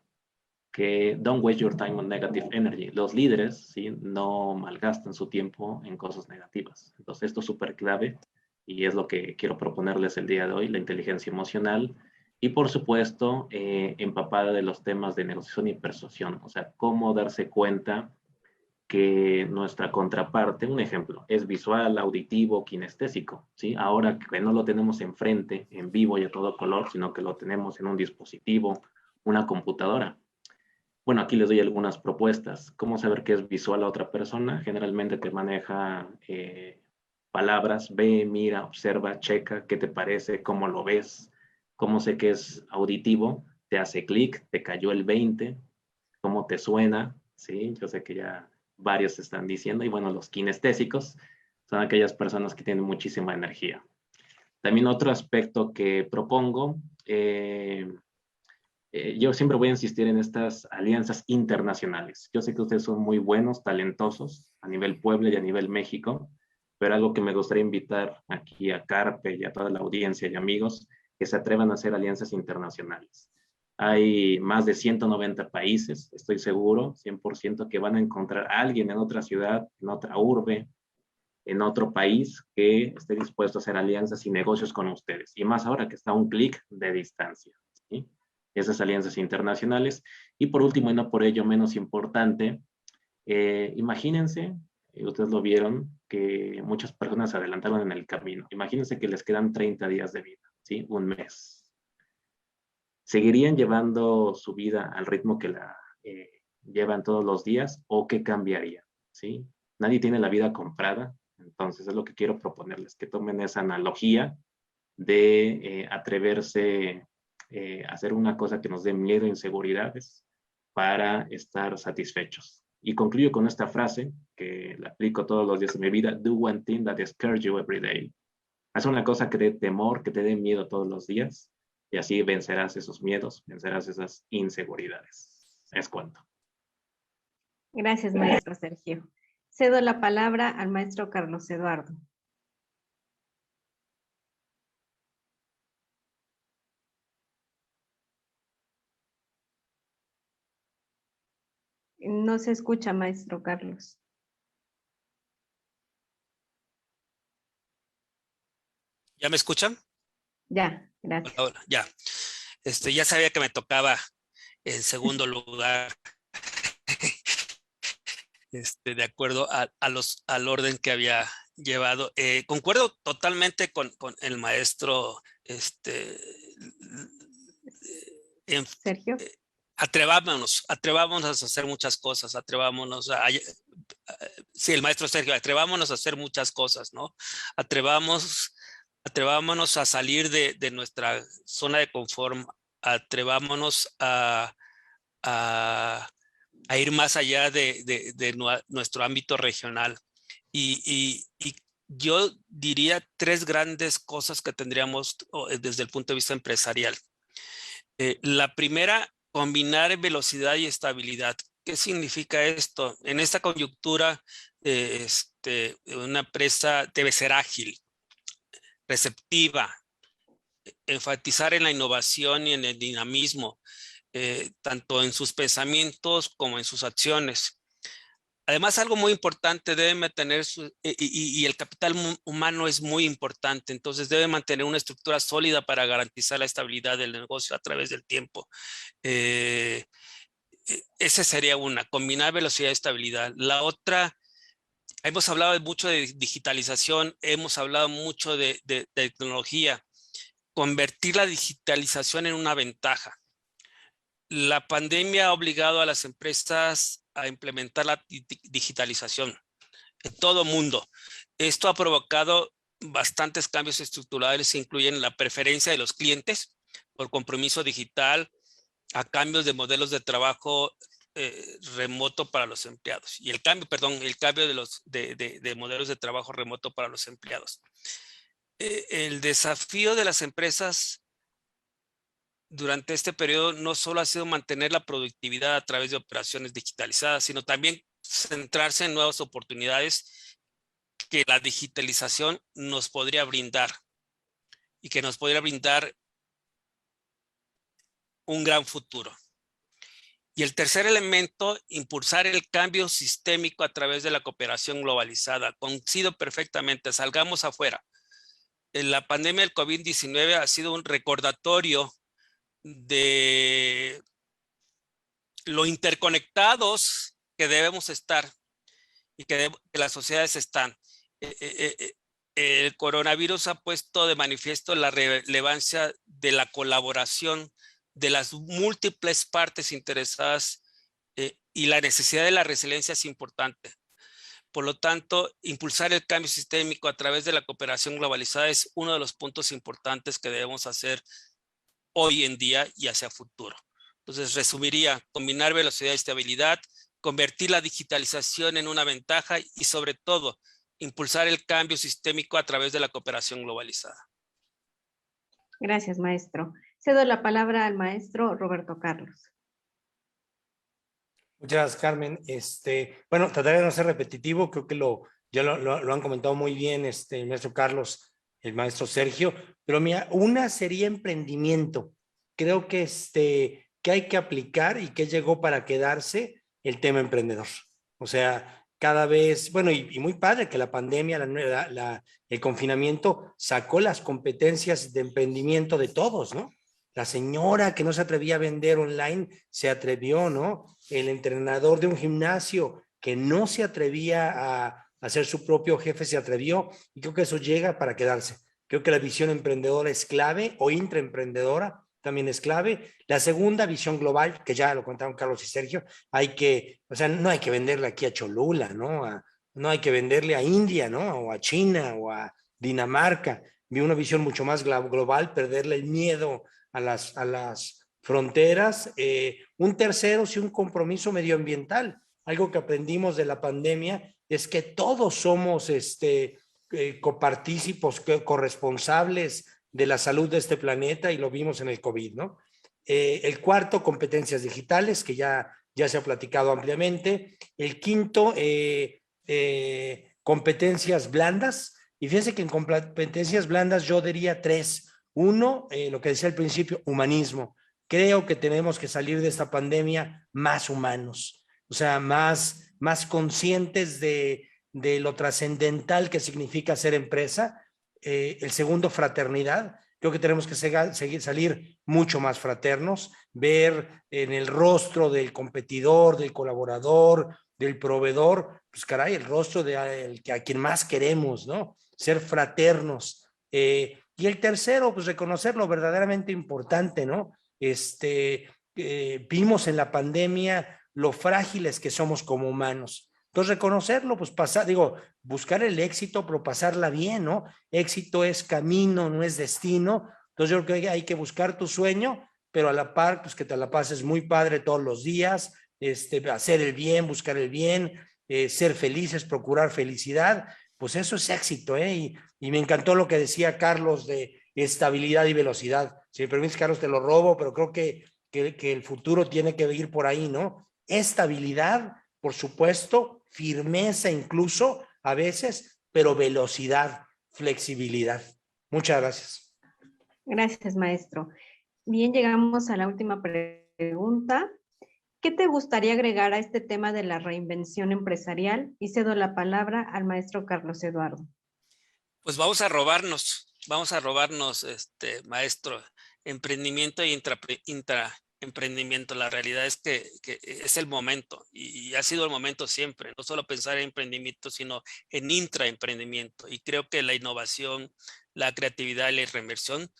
que don't waste your time on negative energy. Los líderes, ¿sí? No malgastan su tiempo en cosas negativas. Entonces, esto es súper clave, y es lo que quiero proponerles el día de hoy, la inteligencia emocional. Y por supuesto, empapada de los temas de negociación y persuasión, o sea, cómo darse cuenta que nuestra contraparte, un ejemplo, es visual, auditivo, kinestésico, ¿sí? Ahora que no lo tenemos enfrente, en vivo y a todo color, sino que lo tenemos en un dispositivo, una computadora. Bueno, aquí les doy algunas propuestas. ¿Cómo saber qué es visual a otra persona? Generalmente te maneja palabras, ve, mira, observa, checa, qué te parece, cómo lo ves. ¿Cómo sé que es auditivo? Te hace clic, te cayó el 20, cómo te suena, ¿sí? Yo sé que ya varios están diciendo, y bueno, los kinestésicos son aquellas personas que tienen muchísima energía. También otro aspecto que propongo, yo siempre voy a insistir en estas alianzas internacionales. Yo sé que ustedes son muy buenos, talentosos, a nivel Puebla y a nivel México, pero algo que me gustaría invitar aquí a Carpe y a toda la audiencia y amigos, que se atrevan a hacer alianzas internacionales. Hay más de 190 países, estoy seguro, 100%, que van a encontrar a alguien en otra ciudad, en otra urbe, en otro país que esté dispuesto a hacer alianzas y negocios con ustedes. Y más ahora que está a un clic de distancia. ¿Sí? Esas alianzas internacionales. Y por último, y no por ello menos importante, imagínense, ustedes lo vieron, que muchas personas se adelantaron en el camino. Imagínense que les quedan 30 días de vida, ¿sí? Un mes. ¿Seguirían llevando su vida al ritmo que la llevan todos los días o qué cambiaría? ¿Sí? Nadie tiene la vida comprada, entonces es lo que quiero proponerles, que tomen esa analogía de atreverse a hacer una cosa que nos dé miedo e inseguridades para estar satisfechos. Y concluyo con esta frase que la aplico todos los días de mi vida: do one thing that scares you every day. Haz una cosa que te dé temor, que te dé miedo todos los días, y así vencerás esos miedos, vencerás esas inseguridades. Es cuanto. Gracias, maestro Sergio. Cedo la palabra al maestro Carlos Eduardo. No se escucha, maestro Carlos. ¿Ya me escuchan? Ya, gracias. Hola, ya. Ya sabía que me tocaba el segundo lugar, de acuerdo al orden que había llevado. Concuerdo totalmente con el maestro, Sergio. atrevámonos a hacer muchas cosas, sí, el maestro Sergio, atrevámonos a hacer muchas cosas, ¿no? Atrevámonos a salir de nuestra zona de confort, atrevámonos a ir más allá de nuestro ámbito regional. Y yo diría 3 grandes cosas que tendríamos desde el punto de vista empresarial. La primera, combinar velocidad y estabilidad. ¿Qué significa esto? En esta coyuntura, una empresa debe ser ágil, receptiva, enfatizar en la innovación y en el dinamismo, tanto en sus pensamientos como en sus acciones. Además, algo muy importante, debe mantener y el capital humano es muy importante, entonces debe mantener una estructura sólida para garantizar la estabilidad del negocio a través del tiempo. Esa sería una, combinar velocidad y estabilidad. La otra, hemos hablado mucho de digitalización, hemos hablado mucho de tecnología. Convertir la digitalización en una ventaja. La pandemia ha obligado a las empresas a implementar la digitalización en todo el mundo. Esto ha provocado bastantes cambios estructurales que incluyen la preferencia de los clientes por compromiso digital, a cambios de modelos de trabajo remoto para los empleados. Y el cambio de modelos de trabajo remoto para los empleados. El desafío de las empresas durante este periodo no solo ha sido mantener la productividad a través de operaciones digitalizadas, sino también centrarse en nuevas oportunidades que la digitalización nos podría brindar y que nos podría brindar un gran futuro. Y el tercer elemento, impulsar el cambio sistémico a través de la cooperación globalizada. Coincido perfectamente, salgamos afuera. La pandemia del COVID-19 ha sido un recordatorio de lo interconectados que debemos estar y que las sociedades están. El coronavirus ha puesto de manifiesto la relevancia de la colaboración de las múltiples partes interesadas y la necesidad de la resiliencia es importante. Por lo tanto, impulsar el cambio sistémico a través de la cooperación globalizada es uno de los puntos importantes que debemos hacer hoy en día y hacia futuro. Entonces, resumiría, combinar velocidad y estabilidad, convertir la digitalización en una ventaja y, sobre todo, impulsar el cambio sistémico a través de la cooperación globalizada. Gracias, maestro. Cedo la palabra al maestro Roberto Carlos. Muchas gracias, Carmen. Bueno, trataré de no ser repetitivo, creo que ya lo han comentado muy bien el maestro Carlos, el maestro Sergio, pero mira, una sería emprendimiento. Creo que, que hay que aplicar y que llegó para quedarse el tema emprendedor. O sea, cada vez, bueno, y muy padre que la pandemia, el confinamiento sacó las competencias de emprendimiento de todos, ¿no? La señora que no se atrevía a vender online se atrevió, ¿no? El entrenador de un gimnasio que no se atrevía a ser su propio jefe se atrevió, y creo que eso llega para quedarse. Creo que la visión emprendedora es clave, o intraemprendedora también es clave. La segunda, visión global, que ya lo contaron Carlos y Sergio, o sea, no hay que venderle aquí a Cholula, ¿no? No hay que venderle a India, ¿no? O a China o a Dinamarca. Vi una visión mucho más global, perderle el miedo a las fronteras. Un tercero, sí, un compromiso medioambiental. Algo que aprendimos de la pandemia es que todos somos copartícipos, corresponsables de la salud de este planeta, y lo vimos en el COVID, ¿no? El cuarto, competencias digitales, que ya se ha platicado ampliamente. El quinto, competencias blandas. Y fíjense que en competencias blandas yo diría tres. Uno, lo que decía al principio, humanismo. Creo que tenemos que salir de esta pandemia más humanos, o sea, más conscientes de lo trascendental que significa ser empresa. El segundo, fraternidad. Creo que tenemos que salir mucho más fraternos, ver en el rostro del competidor, del colaborador, del proveedor, pues caray, el rostro de a quien más queremos, ¿no? Ser fraternos. Y el tercero, pues reconocer lo verdaderamente importante, ¿no? Vimos en la pandemia lo frágiles que somos como humanos. Entonces, reconocerlo, pues buscar el éxito, pero pasarla bien, ¿no? Éxito es camino, no es destino. Entonces, yo creo que hay que buscar tu sueño, pero a la par, pues que te la pases muy padre todos los días, hacer el bien, buscar el bien, ser felices, procurar felicidad. Pues eso es éxito, ¿eh? Y me encantó lo que decía Carlos de estabilidad y velocidad. Si me permites, Carlos, te lo robo, pero creo que el futuro tiene que ir por ahí, ¿no? Estabilidad, por supuesto, firmeza incluso a veces, pero velocidad, flexibilidad. Muchas gracias. Gracias, maestro. Bien, llegamos a la última pregunta. ¿Qué te gustaría agregar a este tema de la reinvención empresarial? Y cedo la palabra al maestro Carlos Eduardo. Pues vamos a robarnos, maestro, emprendimiento e intraemprendimiento. La realidad es que es el momento, y ha sido el momento siempre, no solo pensar en emprendimiento, sino en intraemprendimiento. Y creo que la innovación, la creatividad y la reinversión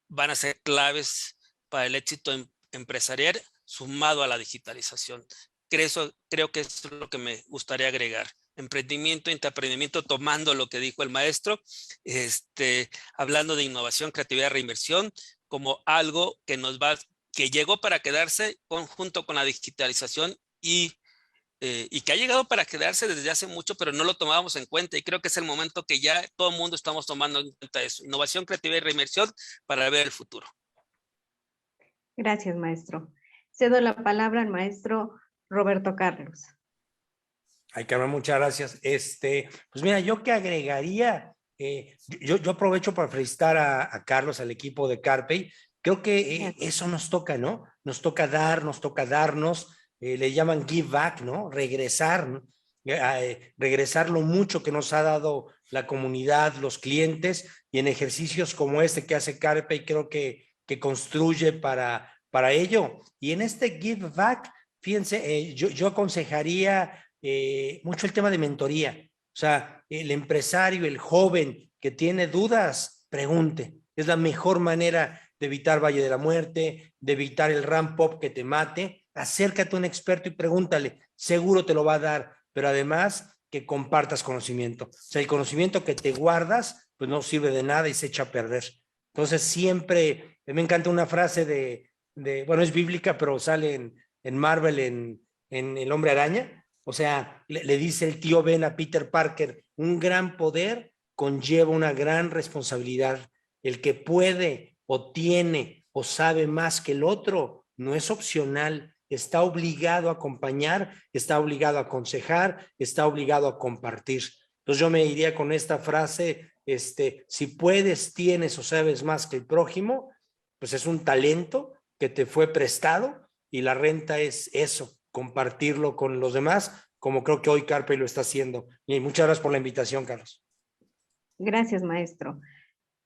van a ser claves para el éxito empresarial sumado a la digitalización. Creo que eso es lo que me gustaría agregar. Emprendimiento, intraemprendimiento, tomando lo que dijo el maestro, hablando de innovación, creatividad, reinversión, como algo que llegó para quedarse junto con la digitalización y que ha llegado para quedarse desde hace mucho, pero no lo tomábamos en cuenta, y creo que es el momento que ya todo el mundo estamos tomando en cuenta eso. Innovación, creatividad y reinversión para ver el futuro. Gracias, maestro. Cedo la palabra al maestro Roberto Carlos. Ay, Carmen, muchas gracias. Pues mira, yo que agregaría, yo aprovecho para felicitar a Carlos, al equipo de Carpey. Creo que eso nos toca, ¿no? Nos toca darnos, le llaman give back, ¿no? Regresar, ¿no? Regresar lo mucho que nos ha dado la comunidad, los clientes, y en ejercicios como este que hace Carpey, creo que construye para ello. Y en este give back, fíjense, yo aconsejaría mucho el tema de mentoría. O sea, el empresario, el joven que tiene dudas, pregunte. Es la mejor manera de evitar Valle de la Muerte, de evitar el ramp-up que te mate. Acércate a un experto y pregúntale, seguro te lo va a dar, pero además que compartas conocimiento. O sea, el conocimiento que te guardas, pues no sirve de nada y se echa a perder. Entonces siempre, me encanta una frase bueno, es bíblica, pero sale en Marvel, en El Hombre Araña. O sea, le dice el tío Ben a Peter Parker, un gran poder conlleva una gran responsabilidad. El que puede o tiene o sabe más que el otro no es opcional, está obligado a acompañar, está obligado a aconsejar, está obligado a compartir. Entonces yo me iría con esta frase, si puedes, tienes o sabes más que el prójimo, pues es un talento que te fue prestado y la renta es eso, compartirlo con los demás, como creo que hoy Carpe lo está haciendo. Y muchas gracias por la invitación, Carlos. Gracias, maestro.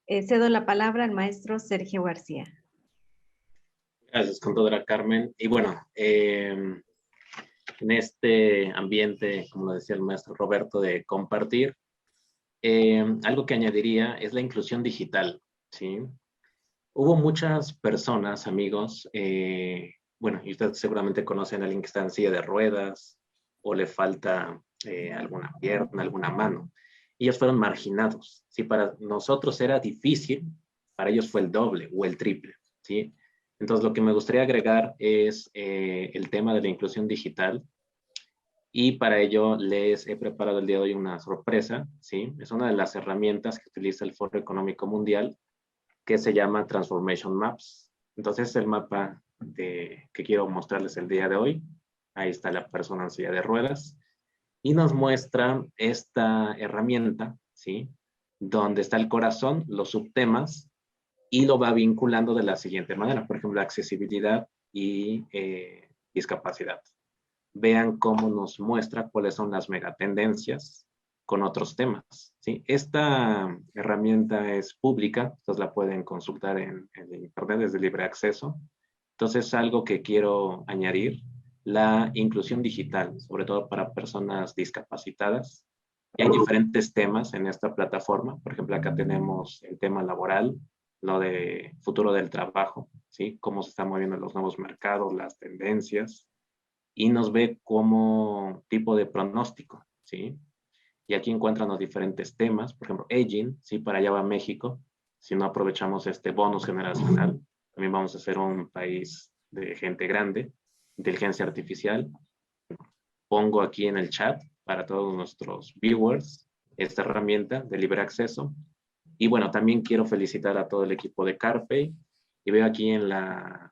Cedo la palabra al maestro Sergio García. Gracias, contadora Carmen. Y bueno, en este ambiente, como lo decía el maestro Roberto, de compartir, algo que añadiría es la inclusión digital, ¿sí? Hubo muchas personas, amigos, bueno, y ustedes seguramente conocen a alguien que está en silla de ruedas o le falta alguna pierna, alguna mano. Ellos fueron marginados. Si para nosotros era difícil, para ellos fue el doble o el triple, ¿sí? Entonces, lo que me gustaría agregar es el tema de la inclusión digital. Y para ello les he preparado el día de hoy una sorpresa, ¿sí? Es una de las herramientas que utiliza el Foro Económico Mundial, que se llama Transformation Maps. Entonces, es el mapa que quiero mostrarles el día de hoy. Ahí está la persona en silla de ruedas. Y nos muestra esta herramienta, ¿sí? Donde está el corazón, los subtemas, y lo va vinculando de la siguiente manera. Por ejemplo, accesibilidad y discapacidad. Vean cómo nos muestra cuáles son las megatendencias con otros temas, ¿sí? Esta herramienta es pública, entonces la pueden consultar en internet, es de libre acceso. Entonces, algo que quiero añadir, la inclusión digital, sobre todo para personas discapacitadas. Y hay diferentes temas en esta plataforma. Por ejemplo, acá tenemos el tema laboral, lo de futuro del trabajo, ¿sí? Cómo se están moviendo los nuevos mercados, las tendencias. Y nos ve como tipo de pronóstico, ¿sí? Y aquí encuentran los diferentes temas, por ejemplo, aging, ¿sí? Para allá va México. Si no aprovechamos este bonus generacional, también vamos a ser un país de gente grande. Inteligencia artificial. Pongo aquí en el chat para todos nuestros viewers esta herramienta de libre acceso. Y bueno, también quiero felicitar a todo el equipo de Carpe. Y veo aquí en la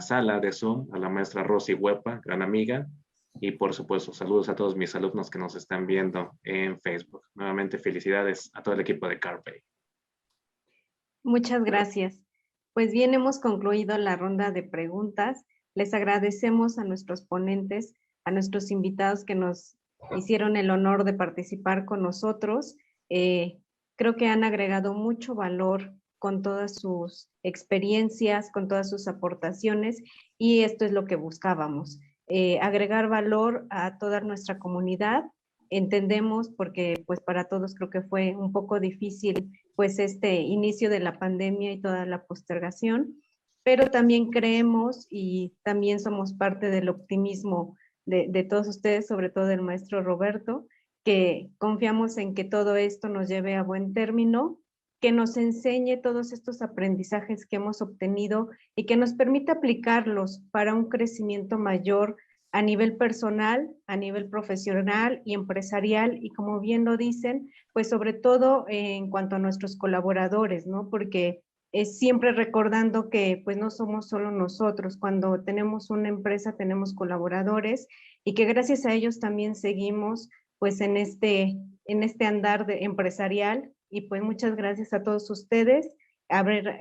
sala de Zoom a la maestra Rosy Huepa, gran amiga, y por supuesto saludos a todos mis alumnos que nos están viendo en Facebook. Nuevamente felicidades a todo el equipo de Carpe. Muchas gracias. Pues bien, hemos concluido la ronda de preguntas. Les agradecemos a nuestros ponentes, a nuestros invitados que nos hicieron el honor de participar con nosotros. Creo que han agregado mucho valor con todas sus experiencias, con todas sus aportaciones, y esto es lo que buscábamos, agregar valor a toda nuestra comunidad. Entendemos, porque pues para todos creo que fue un poco difícil pues este inicio de la pandemia y toda la postergación, pero también creemos y también somos parte del optimismo de todos ustedes, sobre todo del maestro Roberto, que confiamos en que todo esto nos lleve a buen término, que nos enseñe todos estos aprendizajes que hemos obtenido y que nos permita aplicarlos para un crecimiento mayor a nivel personal, a nivel profesional y empresarial, y como bien lo dicen, pues sobre todo en cuanto a nuestros colaboradores, ¿no? Porque es siempre recordando que pues no somos solo nosotros, cuando tenemos una empresa tenemos colaboradores y que gracias a ellos también seguimos pues en este andar empresarial. Y pues muchas gracias a todos ustedes haber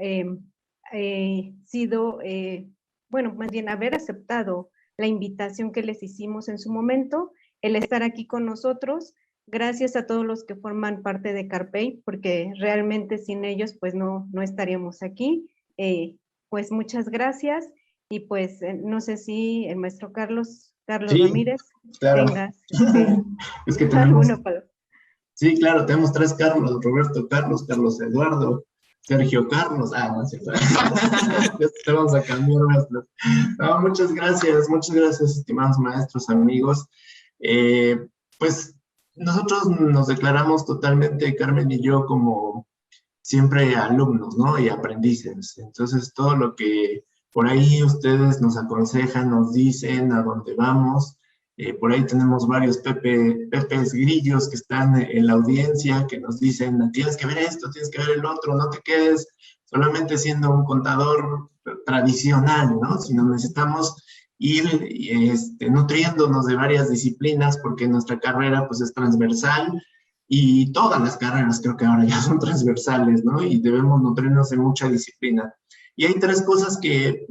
bueno, más bien haber aceptado la invitación que les hicimos en su momento, el estar aquí con nosotros. Gracias a todos los que forman parte de Carpe, porque realmente sin ellos pues no estaríamos aquí. Pues muchas gracias, y pues no sé si el maestro Carlos sí, Ramírez, claro. tengas es que tenemos, para... sí, claro, tenemos 3 Carlos: Roberto Carlos, Carlos Eduardo, Sergio Carlos. No es cierto. Te vamos a cambiar, maestros. No, muchas gracias, estimados maestros, amigos. Pues nosotros nos declaramos totalmente, Carmen y yo, como siempre alumnos, ¿no? Y aprendices. Entonces, todo lo que por ahí ustedes nos aconsejan, nos dicen a dónde vamos. Por ahí tenemos varios Pepes Grillos que están en la audiencia, que nos dicen, tienes que ver esto, tienes que ver el otro, no te quedes solamente siendo un contador tradicional, ¿no? Sino necesitamos ir nutriéndonos de varias disciplinas, porque nuestra carrera pues es transversal. y todas las carreras creo que ahora ya son transversales, ¿no? Y debemos nutrirnos de mucha disciplina. Y hay tres cosas que,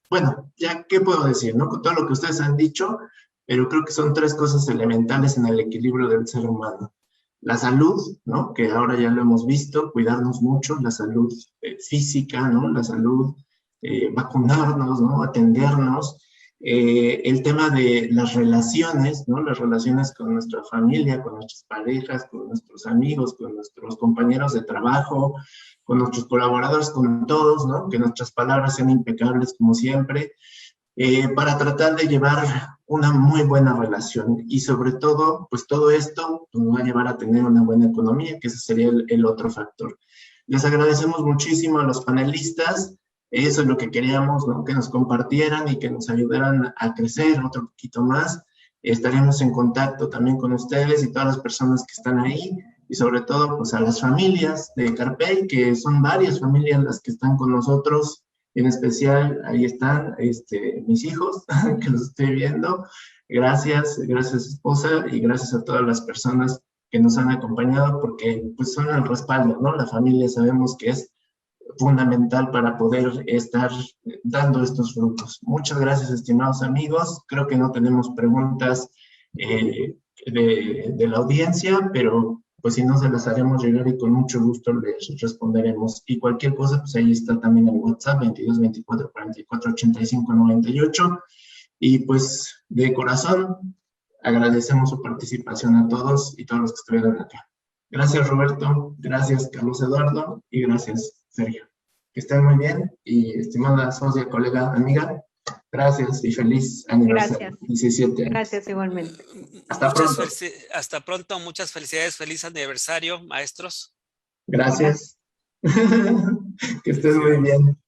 bueno, ya, ¿qué puedo decir, no? Con todo lo que ustedes han dicho, pero creo que son tres cosas elementales en el equilibrio del ser humano. La salud, ¿no? Que ahora ya lo hemos visto, cuidarnos mucho, la salud física, ¿no? La salud, vacunarnos, ¿no? Atendernos. El tema de las relaciones, ¿no? Las relaciones con nuestra familia, con nuestras parejas, con nuestros amigos, con nuestros compañeros de trabajo, con nuestros colaboradores, con todos, ¿no? Que nuestras palabras sean impecables como siempre, para tratar de llevar una muy buena relación y sobre todo, pues todo esto pues, nos va a llevar a tener una buena economía, que ese sería el otro factor. Les agradecemos muchísimo a los panelistas, eso es lo que queríamos, ¿no? Que nos compartieran y que nos ayudaran a crecer otro poquito más. Estaremos en contacto también con ustedes y todas las personas que están ahí y sobre todo pues a las familias de Carpey, que son varias familias las que están con nosotros. En especial, ahí están mis hijos, que los estoy viendo. Gracias, gracias esposa, y gracias a todas las personas que nos han acompañado, porque pues son el respaldo, ¿no? La familia sabemos que es fundamental para poder estar dando estos frutos. Muchas gracias, estimados amigos. Creo que no tenemos preguntas de la audiencia, pero pues si no se las haremos llegar y con mucho gusto les responderemos. Y cualquier cosa, pues ahí está también el WhatsApp, 22 24 44 85 98. Y pues de corazón agradecemos su participación a todos y todos los que estuvieron acá. Gracias Roberto, gracias Carlos Eduardo y gracias Sergio. Que estén muy bien y estimada socia, colega, amiga, gracias y feliz aniversario. Gracias. 17 años. Gracias igualmente. Hasta pronto. Hasta pronto, muchas felicidades, feliz aniversario, maestros. Gracias. Que estés muy bien.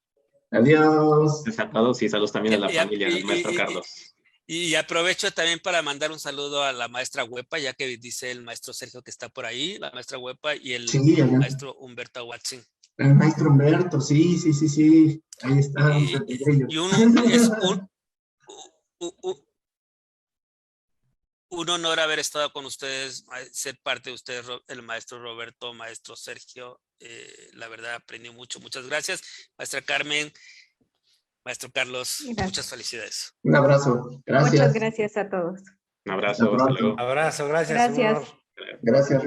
Adiós. A todos y saludos también a la familia del maestro Carlos. Y aprovecho también para mandar un saludo a la maestra Huepa, ya que dice el maestro Sergio que está por ahí, la maestra Huepa y el maestro Humberto Watson. El maestro Humberto, sí. Ahí está. Un honor haber estado con ustedes, ser parte de ustedes, el maestro Roberto, maestro Sergio. La verdad aprendí mucho. Muchas gracias. Maestra Carmen, maestro Carlos, gracias. Muchas felicidades. Un abrazo. Gracias. Muchas gracias a todos. Un abrazo. Hasta luego. Abrazo, gracias. Gracias. Gracias.